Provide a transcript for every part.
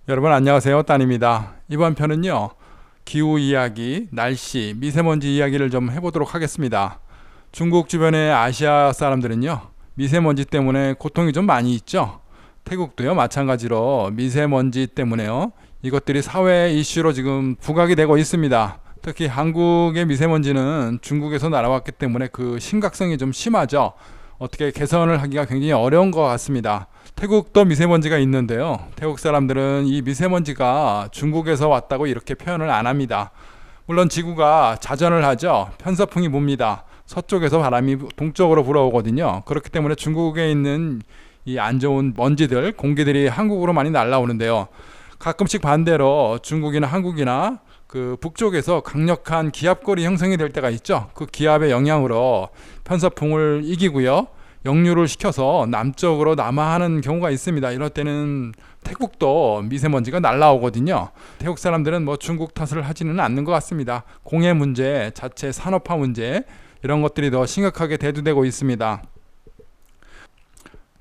여러분 안녕하세요. 딴입니다. 이번 편은요. 기후 이야기, 날씨, 미세먼지 이야기를 좀 해보도록 하겠습니다. 중국 주변의 아시아 사람들은요. 미세먼지 때문에 고통이 좀 많이 있죠. 태국도요. 마찬가지로 미세먼지 때문에요. 이것들이 사회 이슈로 지금 부각이 되고 있습니다. 특히 한국의 미세먼지는 중국에서 날아왔기 때문에 그 심각성이 좀 심하죠. 어떻게 개선을 하기가 굉장히 어려운 것 같습니다. 태국도 미세먼지가 있는데요. 태국 사람들은 이 미세먼지가 중국에서 왔다고 이렇게 표현을 안 합니다. 물론 지구가 자전을 하죠. 편서풍이 붑니다. 서쪽에서 바람이 동쪽으로 불어오거든요. 그렇기 때문에 중국에 있는 이 안 좋은 먼지들, 공기들이 한국으로 많이 날아오는데요. 가끔씩 반대로 중국이나 한국이나 그 북쪽에서 강력한 기압골이 형성이 될 때가 있죠. 그 기압의 영향으로 편서풍을 이기고요. 역류를 시켜서 남쪽으로 남하하는 경우가 있습니다. 이럴 때는 태국도 미세먼지가 날라오거든요. 태국 사람들은 뭐 중국 탓을 하지는 않는 것 같습니다. 공해 문제, 자체 산업화 문제 이런 것들이 더 심각하게 대두되고 있습니다.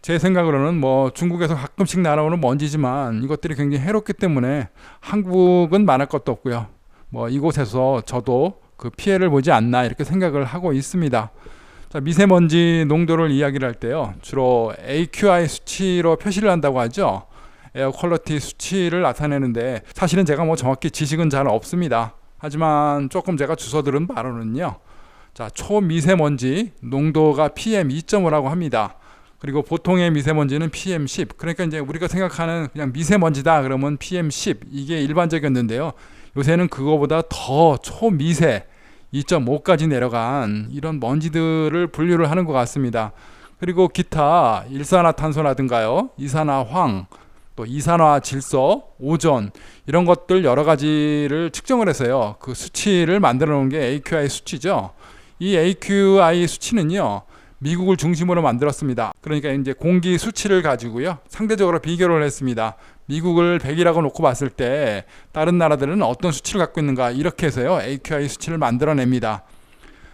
제 생각으로는 뭐 중국에서 가끔씩 날아오는 먼지지만 이것들이 굉장히 해롭기 때문에 한국은 말할 것도 없고요. 뭐 이곳에서 저도 그 피해를 보지 않나 이렇게 생각을 하고 있습니다. 자, 미세먼지 농도를 이야기를 할 때요. 주로 AQI 수치로 표시를 한다고 하죠. 에어 퀄리티 수치를 나타내는데 사실은 제가 뭐 정확히 지식은 잘 없습니다. 하지만 조금 제가 주워 들은 바로는요. 자, 초미세먼지 농도가 PM2.5라고 합니다. 그리고 보통의 미세먼지는 PM10. 그러니까 이제 우리가 생각하는 그냥 미세먼지다 그러면 PM10 이게 일반적이었는데요. 요새는 그거보다 더 초미세 2.5까지 내려간 이런 먼지들을 분류를 하는 것 같습니다. 그리고 기타 일산화탄소라든가요, 이산화황, 또 이산화질소, 오존 이런 것들 여러 가지를 측정을 해서요. 그 수치를 만들어 놓은 게 AQI 수치죠. 이 AQI 수치는요. 미국을 중심으로 만들었습니다. 그러니까 이제 공기 수치를 가지고요. 상대적으로 비교를 했습니다. 미국을 100이라고 놓고 봤을 때 다른 나라들은 어떤 수치를 갖고 있는가 이렇게 해서요. AQI 수치를 만들어냅니다.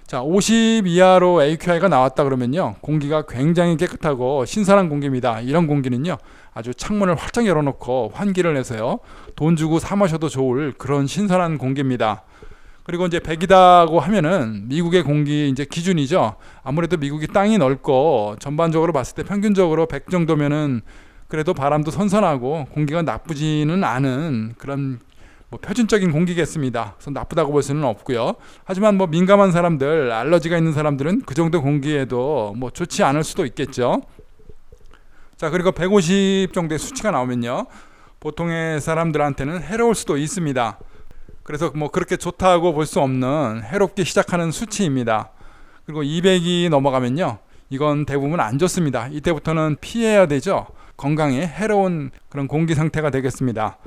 자, 50 이하로 AQI가 나왔다 그러면요. 공기가 굉장히 깨끗하고 신선한 공기입니다. 이런 공기는요. 아주 창문을 활짝 열어놓고 환기를 해서요. 돈 주고 사 마셔도 좋을 그런 신선한 공기입니다. 그리고 이제 100이다고 하면은 미국의 공기 이제 기준이죠. 아무래도 미국이 땅이 넓고 전반적으로 봤을 때 평균적으로 100 정도면은 그래도 바람도 선선하고 공기가 나쁘지는 않은 그런 뭐 표준적인 공기겠습니다. 그래서 나쁘다고 볼 수는 없고요. 하지만 뭐 민감한 사람들, 알러지가 있는 사람들은 그 정도 공기에도 뭐 좋지 않을 수도 있겠죠. 자, 그리고 150 정도의 수치가 나오면요. 보통의 사람들한테는 해로울 수도 있습니다. 그래서 뭐 그렇게 좋다고 볼 수 없는 해롭게 시작하는 수치입니다. 그리고 200이 넘어가면요. 이건 대부분 안 좋습니다. 이때부터는 피해야 되죠. 건강에 해로운 그런 공기 상태가 되겠습니다.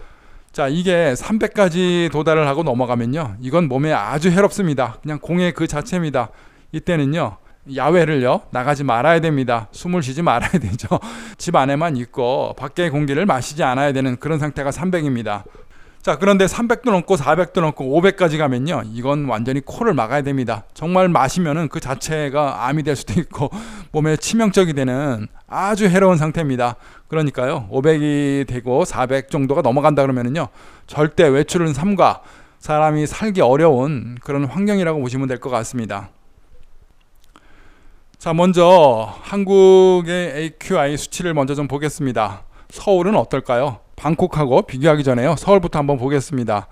자, 이게 300까지 도달을 하고 넘어가면요. 이건 몸에 아주 해롭습니다. 그냥 공해 그 자체입니다. 이때는요. 야외를요. 나가지 말아야 됩니다. 숨을 쉬지 말아야 되죠. 집 안에만 있고 밖의 공기를 마시지 않아야 되는 그런 상태가 300입니다. 자, 그런데 300도 넘고 400도 넘고 500까지 가면요. 이건 완전히 코를 막아야 됩니다. 정말 마시면은 그 자체가 암이 될 수도 있고 몸에 치명적이 되는 아주 해로운 상태입니다. 그러니까요. 500이 되고 400 정도가 넘어간다 그러면은요. 절대 외출은 삼가 사람이 살기 어려운 그런 환경이라고 보시면 될 것 같습니다. 자, 먼저 한국의 AQI 수치를 먼저 좀 보겠습니다. 서울은 어떨까요? 방콕하고 비교하기 전에요. 서울부터 한번 보겠습니다.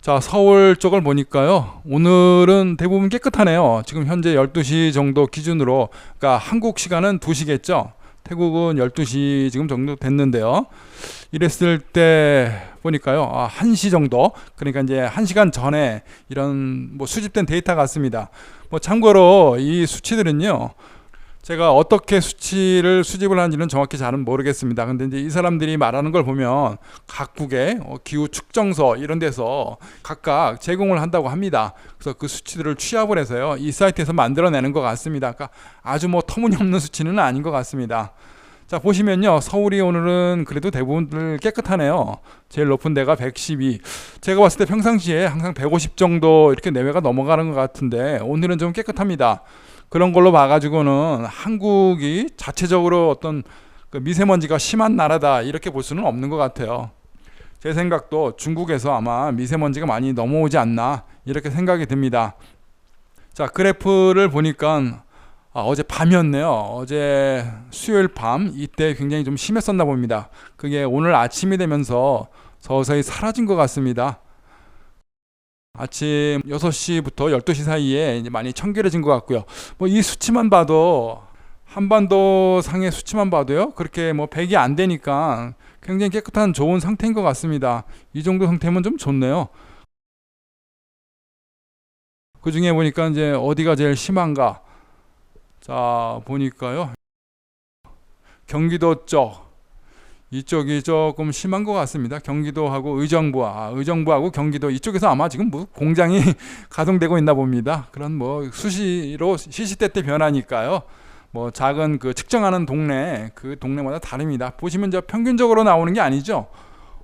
자, 서울 쪽을 보니까요. 오늘은 대부분 깨끗하네요. 지금 현재 12시 정도 기준으로, 그러니까 한국 시간은 2시겠죠. 태국은 12시 지금 정도 됐는데요. 이랬을 때 보니까요. 1시 정도. 그러니까 이제 1시간 전에 이런 뭐 수집된 데이터 같습니다. 뭐 참고로 이 수치들은요. 제가 어떻게 수치를 수집을 하는지는 정확히 잘은 모르겠습니다. 근데 이제 이 사람들이 말하는 걸 보면 각국의 기후 측정소 이런 데서 각각 제공을 한다고 합니다. 그래서 그 수치들을 취합을 해서요. 이 사이트에서 만들어내는 것 같습니다. 그러니까 아주 뭐 터무니없는 수치는 아닌 것 같습니다. 자, 보시면요. 서울이 오늘은 그래도 대부분 깨끗하네요. 제일 높은 데가 112. 제가 봤을 때 평상시에 항상 150 정도 이렇게 내외가 넘어가는 것 같은데 오늘은 좀 깨끗합니다. 그런 걸로 봐가지고는 한국이 자체적으로 어떤 그 미세먼지가 심한 나라다 이렇게 볼 수는 없는 것 같아요. 제 생각도 중국에서 아마 미세먼지가 많이 넘어오지 않나 이렇게 생각이 듭니다. 자, 그래프를 보니까 어제 밤이었네요. 어제 수요일 밤 이때 굉장히 좀 심했었나 봅니다. 그게 오늘 아침이 되면서 서서히 사라진 것 같습니다. 아침 6시부터 12시 사이에 이제 많이 청결해진 것 같고요. 뭐 이 수치만 봐도 한반도 상의 수치만 봐도요. 그렇게 뭐 100이 안 되니까 굉장히 깨끗한 좋은 상태인 것 같습니다. 이 정도 상태면 좀 좋네요. 그 중에 보니까 이제 어디가 제일 심한가? 자, 보니까요. 경기도 쪽 이쪽이 조금 심한 것 같습니다. 경기도하고 의정부하고 경기도 이쪽에서 아마 지금 뭐 공장이 가동되고 있나 봅니다. 그런 뭐 수시로 시시때때 변하니까요. 뭐 작은 그 측정하는 동네 그 동네마다 다릅니다. 보시면 저 평균적으로 나오는 게 아니죠.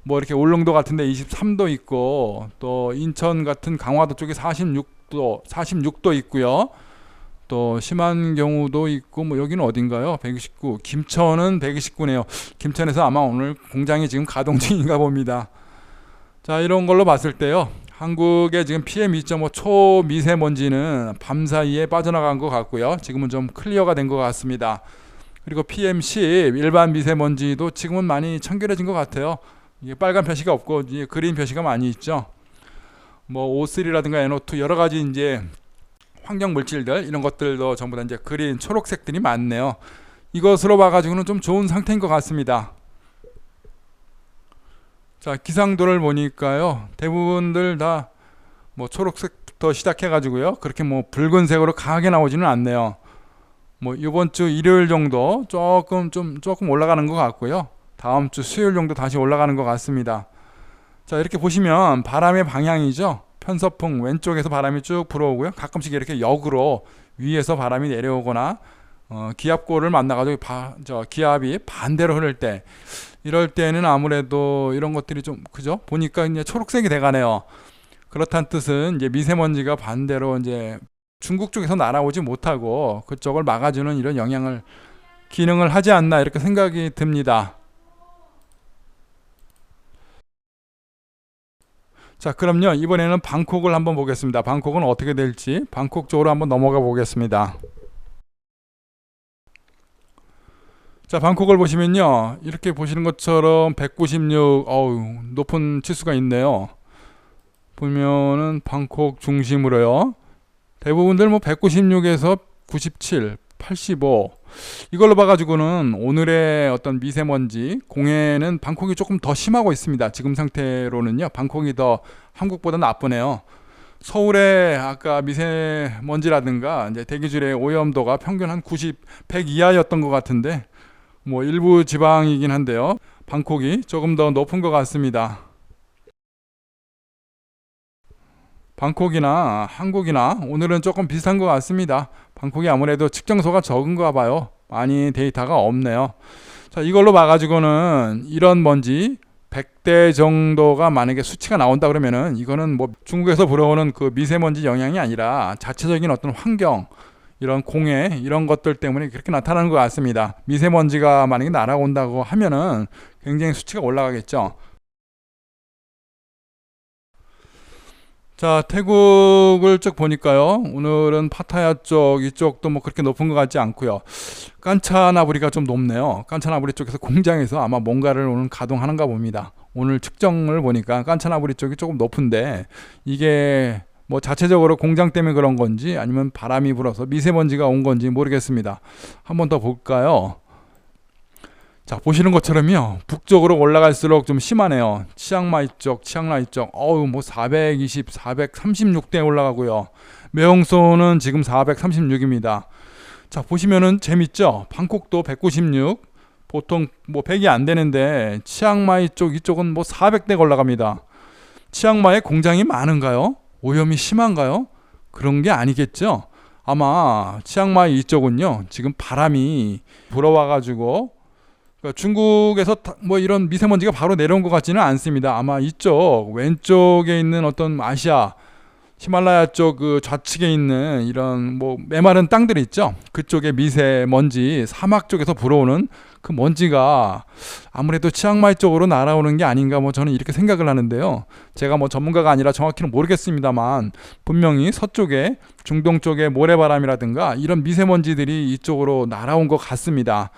뭐 이렇게 울릉도 같은데 23도 있고 또 인천 같은 강화도 쪽에 46도 있고요. 또 심한 경우도 있고 뭐 여기는 어딘가요? 129. 김천은 129네요. 김천에서 아마 오늘 공장이 지금 가동 중인가 봅니다. 자, 이런 걸로 봤을 때요. 한국의 지금 PM2.5 초미세먼지는 밤사이에 빠져나간 것 같고요. 지금은 좀 클리어가 된 것 같습니다. 그리고 PM10 일반 미세먼지도 지금은 많이 청결해진 것 같아요. 이게 빨간 표시가 없고 이제 그린 표시가 많이 있죠. 뭐 O3라든가 NO2 여러 가지 이제 환경 물질들 이런 것들도 전부 다 이제 그린 초록색들이 많네요. 이것으로 봐가지고는 좀 좋은 상태인 것 같습니다. 자, 기상도를 보니까요. 대부분들 다 뭐 초록색부터 시작해가지고요. 그렇게 뭐 붉은색으로 강하게 나오지는 않네요. 뭐 이번 주 일요일 정도 조금 올라가는 것 같고요. 다음 주 수요일 정도 다시 올라가는 것 같습니다. 자, 이렇게 보시면 바람의 방향이죠. 편서풍 왼쪽에서 바람이 쭉 불어오고요. 가끔씩 이렇게 역으로 위에서 바람이 내려오거나 기압골을 만나가지고 기압이 반대로 흐를 때 이럴 때는 아무래도 이런 것들이 좀 그죠? 보니까 이제 초록색이 돼가네요. 그렇다는 뜻은 이제 미세먼지가 반대로 이제 중국 쪽에서 날아오지 못하고 그쪽을 막아주는 이런 기능을 하지 않나 이렇게 생각이 듭니다. 자, 그럼요. 이번에는 방콕을 한번 보겠습니다. 방콕은 어떻게 될지 방콕 쪽으로 한번 넘어가 보겠습니다. 자, 방콕을 보시면요. 이렇게 보시는 것처럼 196 높은 치수가 있네요. 보면은 방콕 중심으로요. 대부분들 뭐 196에서 97, 85 이걸로 봐가지고는 오늘의 어떤 미세먼지 공해는 방콕이 조금 더 심하고 있습니다. 지금 상태로는요. 방콕이 더 한국보다 나쁘네요. 서울의 아까 미세먼지라든가 이제 대기줄의 오염도가 평균 한 90, 100 이하였던 것 같은데 뭐 일부 지방이긴 한데요. 방콕이 조금 더 높은 것 같습니다. 방콕이나 한국이나 오늘은 조금 비슷한 것 같습니다. 방콕이 아무래도 측정소가 적은가 봐요. 많이 데이터가 없네요. 자, 이걸로 봐가지고는 이런 먼지 100대 정도가 만약에 수치가 나온다 그러면은 이거는 뭐 중국에서 불어오는 그 미세먼지 영향이 아니라 자체적인 어떤 환경 이런 공해 이런 것들 때문에 그렇게 나타나는 것 같습니다. 미세먼지가 만약에 날아온다고 하면은 굉장히 수치가 올라가겠죠. 자, 태국을 쭉 보니까요. 오늘은 파타야 쪽 이쪽도 뭐 그렇게 높은 것 같지 않고요. 깐차나브리가 좀 높네요. 깐차나브리 쪽에서 공장에서 아마 뭔가를 오늘 가동하는가 봅니다. 오늘 측정을 보니까 깐차나브리 쪽이 조금 높은데 이게 뭐 자체적으로 공장 때문에 그런 건지 아니면 바람이 불어서 미세먼지가 온 건지 모르겠습니다. 한번 더 볼까요? 자, 보시는 것처럼요. 북쪽으로 올라갈수록 좀 심하네요. 치앙마이 쪽, 치앙라이 쪽. 뭐 420, 436대 올라가고요. 매홍소는 지금 436입니다. 자, 보시면은 재밌죠? 방콕도 196. 보통 뭐 100이 안 되는데 치앙마이 쪽 이쪽은 뭐 400대가 올라갑니다. 치앙마이에 공장이 많은가요? 오염이 심한가요? 그런 게 아니겠죠? 아마 치앙마이 이쪽은요. 지금 바람이 불어와가지고 중국에서 뭐 이런 미세먼지가 바로 내려온 것 같지는 않습니다. 아마 이쪽 왼쪽에 있는 어떤 아시아 히말라야 쪽 그 좌측에 있는 이런 뭐 메마른 땅들 있죠. 그쪽에 미세먼지 사막 쪽에서 불어오는 그 먼지가 아무래도 치앙마이 쪽으로 날아오는 게 아닌가 뭐 저는 이렇게 생각을 하는데요. 제가 뭐 전문가가 아니라 정확히는 모르겠습니다만 분명히 서쪽에 중동 쪽에 모래바람이라든가 이런 미세먼지들이 이쪽으로 날아온 것 같습니다.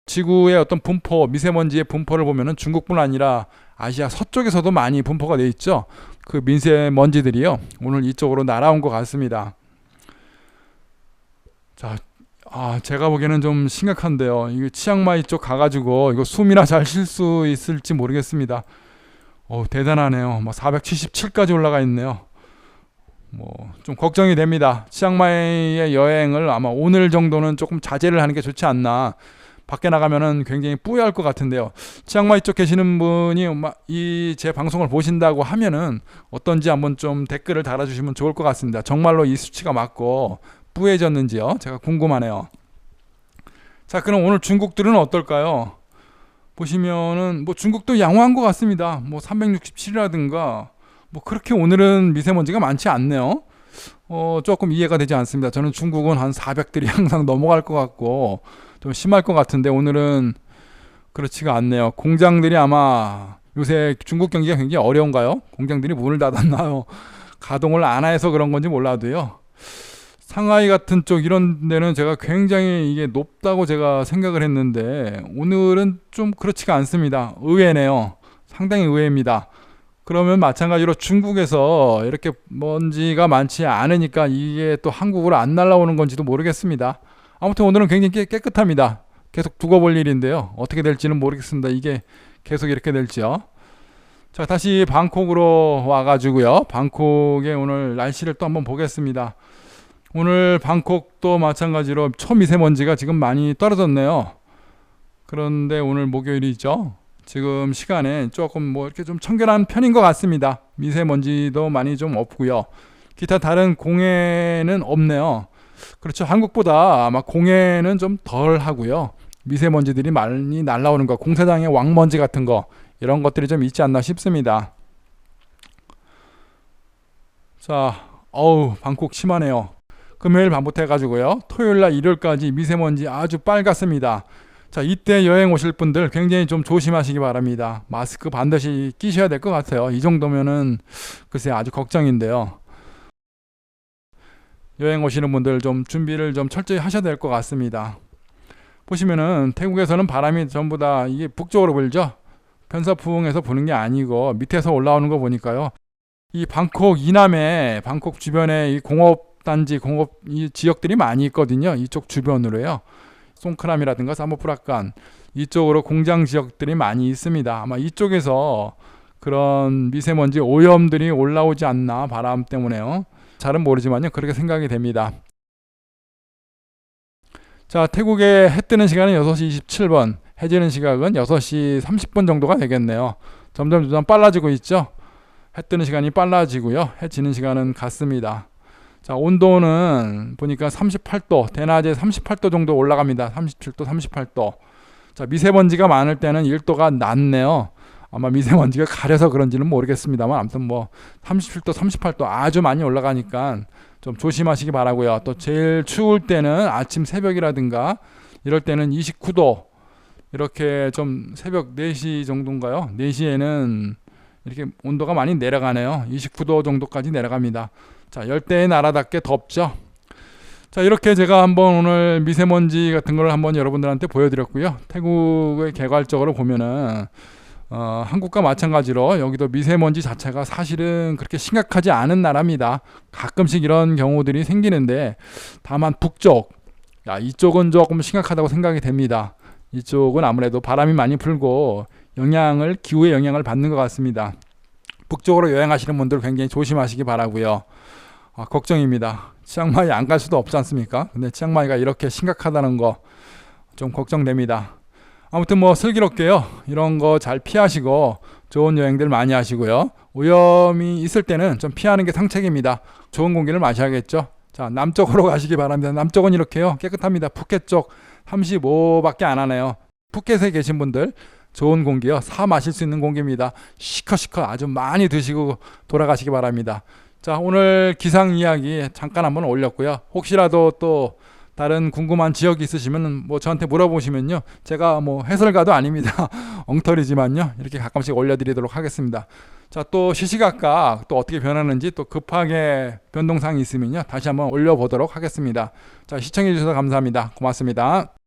지구의 어떤 분포, 미세먼지의 분포를 보면은 중국뿐 아니라 아시아 서쪽에서도 많이 분포가 돼 있죠. 그 미세먼지들이요. 오늘 이쪽으로 날아온 것 같습니다. 자, 제가 보기에는 좀 심각한데요. 이거 치앙마이 쪽 가가지고 이거 숨이나 잘 쉴 수 있을지 모르겠습니다. 대단하네요. 뭐 477까지 올라가 있네요. 뭐 좀 걱정이 됩니다. 치앙마이의 여행을 아마 오늘 정도는 조금 자제를 하는 게 좋지 않나. 밖에 나가면은 굉장히 뿌여할 것 같은데요. 치앙마이 쪽 계시는 분이 이 제 방송을 보신다고 하면은 어떤지 한번 좀 댓글을 달아주시면 좋을 것 같습니다. 정말로 이 수치가 맞고 뿌해졌는지요? 제가 궁금하네요. 자, 그럼 오늘 중국들은 어떨까요? 보시면은 뭐 중국도 양호한 것 같습니다. 뭐 367이라든가 뭐 그렇게 오늘은 미세먼지가 많지 않네요. 조금 이해가 되지 않습니다. 저는 중국은 한 400들이 항상 넘어갈 것 같고 좀 심할 것 같은데 오늘은 그렇지가 않네요. 공장들이 아마 요새 중국 경기가 굉장히 어려운가요? 공장들이 문을 닫았나요? 가동을 안 해서 그런 건지 몰라도요. 상하이 같은 쪽 이런 데는 제가 굉장히 이게 높다고 제가 생각을 했는데 오늘은 좀 그렇지가 않습니다. 의외네요. 상당히 의외입니다. 그러면 마찬가지로 중국에서 이렇게 먼지가 많지 않으니까 이게 또 한국으로 안 날아오는 건지도 모르겠습니다. 아무튼 오늘은 굉장히 깨끗합니다. 계속 두고 볼 일인데요. 어떻게 될지는 모르겠습니다. 이게 계속 이렇게 될지요. 자, 다시 방콕으로 와가지고요. 방콕의 오늘 날씨를 또 한번 보겠습니다. 오늘 방콕도 마찬가지로 초미세먼지가 지금 많이 떨어졌네요. 그런데 오늘 목요일이죠. 지금 시간에 조금 뭐 이렇게 좀 청결한 편인 것 같습니다. 미세먼지도 많이 좀 없고요. 기타 다른 공해는 없네요. 그렇죠. 한국보다 아마 공해는 좀 덜 하고요. 미세먼지들이 많이 날라오는 거, 공사장의 왕먼지 같은 거 이런 것들이 좀 있지 않나 싶습니다. 자, 방콕 심하네요. 금요일 밤부터 해가지고요. 토요일날 일요일까지 미세먼지 아주 빨갛습니다. 자, 이때 여행 오실 분들 굉장히 좀 조심하시기 바랍니다. 마스크 반드시 끼셔야 될 것 같아요. 이 정도면은 글쎄 아주 걱정인데요. 여행 오시는 분들 좀 준비를 좀 철저히 하셔야 될 것 같습니다. 보시면은 태국에서는 바람이 전부 다 이게 북쪽으로 불죠. 편서풍에서 부는 게 아니고 밑에서 올라오는 거 보니까요. 이 방콕 이남에 방콕 주변에 이 공업단지 공업 이 지역들이 많이 있거든요. 이쪽 주변으로요. 송크람이라든가 사모프라칸 이쪽으로 공장 지역들이 많이 있습니다. 아마 이쪽에서 그런 미세먼지 오염들이 올라오지 않나 바람 때문에요. 잘은 모르지만요. 그렇게 생각이 됩니다. 자, 태국의 해 뜨는 시간은 6시 27분, 해 지는 시각은 6시 30분 정도가 되겠네요. 점점 빨라지고 있죠. 해 뜨는 시간이 빨라지고요. 해 지는 시간은 같습니다. 자, 온도는 보니까 38도, 대낮에 38도 정도 올라갑니다. 37도, 38도. 자, 미세먼지가 많을 때는 1도가 낮네요. 아마 미세먼지가 가려서 그런지는 모르겠습니다만 아무튼 뭐 37도, 38도 아주 많이 올라가니까 좀 조심하시기 바라고요. 또 제일 추울 때는 아침 새벽이라든가 이럴 때는 29도 이렇게 좀 새벽 4시 정도인가요? 4시에는 이렇게 온도가 많이 내려가네요. 29도 정도까지 내려갑니다. 자, 열대의 나라답게 덥죠. 자, 이렇게 제가 한번 오늘 미세먼지 같은 걸 한번 여러분들한테 보여드렸고요. 태국의 개괄적으로 보면은 한국과 마찬가지로 여기도 미세먼지 자체가 사실은 그렇게 심각하지 않은 나라입니다. 가끔씩 이런 경우들이 생기는데 다만 북쪽, 이쪽은 조금 심각하다고 생각이 됩니다. 이쪽은 아무래도 바람이 많이 불고 기후의 영향을 받는 것 같습니다. 북쪽으로 여행하시는 분들 굉장히 조심하시기 바라고요. 걱정입니다. 치앙마이 안 갈 수도 없지 않습니까? 근데 치앙마이가 이렇게 심각하다는 거 좀 걱정됩니다. 아무튼 뭐 슬기롭게요. 이런 거 잘 피하시고 좋은 여행들 많이 하시고요. 오염이 있을 때는 좀 피하는 게 상책입니다. 좋은 공기를 마셔야겠죠. 자, 남쪽으로 가시기 바랍니다. 남쪽은 이렇게요. 깨끗합니다. 푸켓 쪽 35밖에 안 하네요. 푸켓에 계신 분들 좋은 공기요. 사 마실 수 있는 공기입니다. 시커시커 아주 많이 드시고 돌아가시기 바랍니다. 자, 오늘 기상 이야기 잠깐 한번 올렸고요. 혹시라도 또 다른 궁금한 지역이 있으시면 뭐 저한테 물어보시면요. 제가 뭐 해설가도 아닙니다. 엉터리지만요. 이렇게 가끔씩 올려드리도록 하겠습니다. 자, 또 시시각각 또 어떻게 변하는지 또 급하게 변동사항이 있으면요. 다시 한번 올려보도록 하겠습니다. 자, 시청해 주셔서 감사합니다. 고맙습니다.